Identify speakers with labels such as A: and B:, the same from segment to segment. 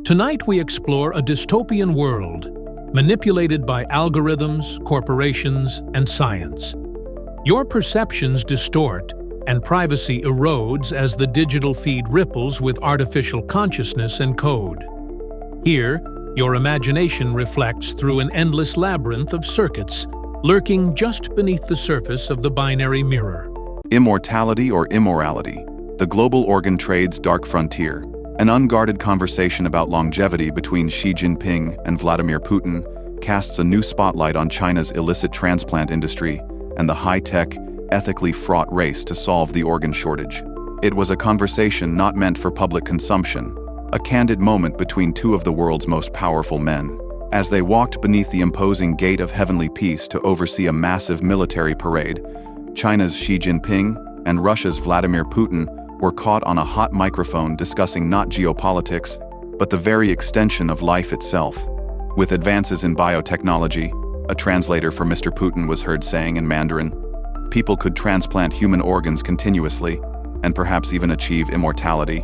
A: Tonight we explore a dystopian world, manipulated by algorithms, corporations, and science. Your perceptions distort, and privacy erodes as the digital feed ripples with artificial consciousness and code. Here, your imagination reflects through an endless labyrinth of circuits, lurking just beneath the surface of the binary mirror.
B: Immortality or immorality, the global organ trade's dark frontier. An unguarded conversation about longevity between Xi Jinping and Vladimir Putin casts a new spotlight on China's illicit transplant industry and the high-tech, ethically fraught race to solve the organ shortage. It was a conversation not meant for public consumption, a candid moment between two of the world's most powerful men. As they walked beneath the imposing gate of heavenly peace to oversee a massive military parade, China's Xi Jinping and Russia's Vladimir Putin were caught on a hot microphone discussing not geopolitics, but the very extension of life itself. With advances in biotechnology, a translator for Mr. Putin was heard saying in Mandarin, people could transplant human organs continuously, and perhaps even achieve immortality.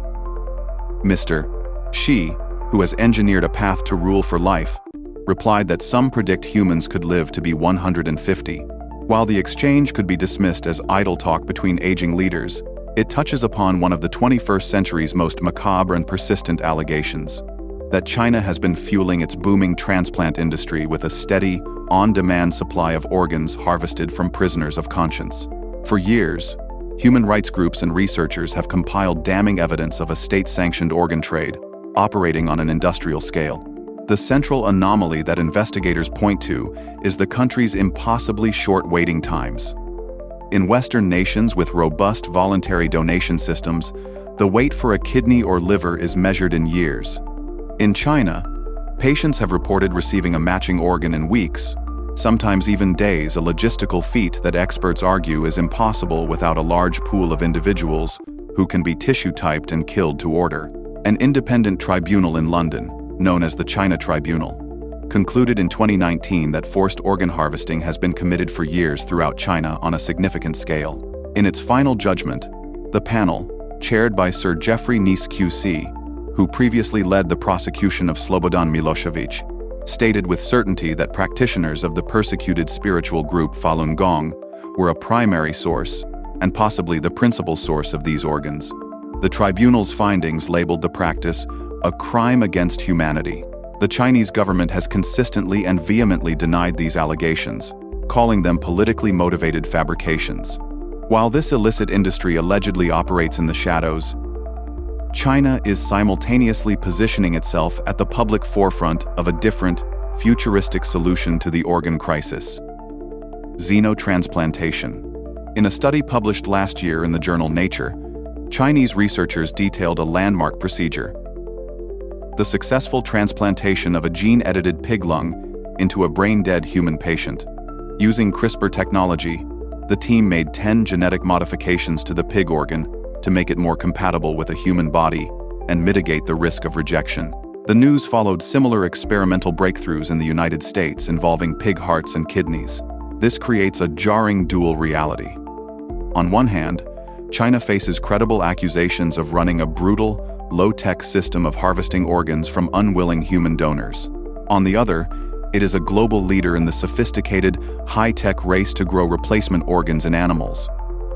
B: Mr. Xi, who has engineered a path to rule for life, replied that some predict humans could live to be 150. While the exchange could be dismissed as idle talk between aging leaders, it touches upon one of the 21st century's most macabre and persistent allegations, that China has been fueling its booming transplant industry with a steady, on-demand supply of organs harvested from prisoners of conscience. For years, human rights groups and researchers have compiled damning evidence of a state-sanctioned organ trade operating on an industrial scale. The central anomaly that investigators point to is the country's impossibly short waiting times. In Western nations with robust voluntary donation systems, the wait for a kidney or liver is measured in years. In China, patients have reported receiving a matching organ in weeks, sometimes even days, a logistical feat that experts argue is impossible without a large pool of individuals who can be tissue-typed and killed to order. An independent tribunal in London, known as the China Tribunal, concluded in 2019 that forced organ harvesting has been committed for years throughout China on a significant scale. In its final judgment, the panel, chaired by Sir Geoffrey Nice QC, who previously led the prosecution of Slobodan Milošević, stated with certainty that practitioners of the persecuted spiritual group Falun Gong were a primary source, and possibly the principal source of these organs. The tribunal's findings labeled the practice a crime against humanity. The Chinese government has consistently and vehemently denied these allegations, calling them politically motivated fabrications. While this illicit industry allegedly operates in the shadows, China is simultaneously positioning itself at the public forefront of a different, futuristic solution to the organ crisis: xenotransplantation. In a study published last year in the journal Nature, Chinese researchers detailed a landmark procedure: the successful transplantation of a gene-edited pig lung into a brain-dead human patient. Using CRISPR technology, the team made 10 genetic modifications to the pig organ to make it more compatible with a human body and mitigate the risk of rejection. The news followed similar experimental breakthroughs in the United States involving pig hearts and kidneys. This creates a jarring dual reality. On one hand, China faces credible accusations of running a brutal, low-tech system of harvesting organs from unwilling human donors. On the other, it is a global leader in the sophisticated, high-tech race to grow replacement organs in animals.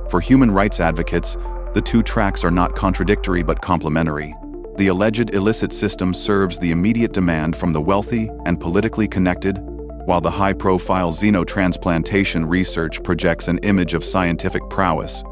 B: For human rights advocates, the two tracks are not contradictory but complementary. The alleged illicit system serves the immediate demand from the wealthy and politically connected, while the high-profile xenotransplantation research projects an image of scientific prowess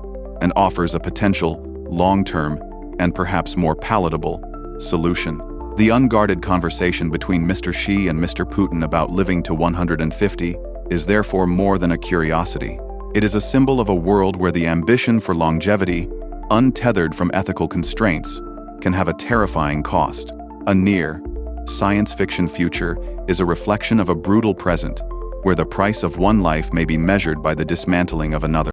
B: and offers a potential, long-term, and perhaps more palatable solution. The unguarded conversation between Mr. Xi and Mr. Putin about living to 150 is therefore more than a curiosity. It is a symbol of a world where the ambition for longevity, untethered from ethical constraints, can have a terrifying cost. A near, science fiction future is a reflection of a brutal present, where the price of one life may be measured by the dismantling of another.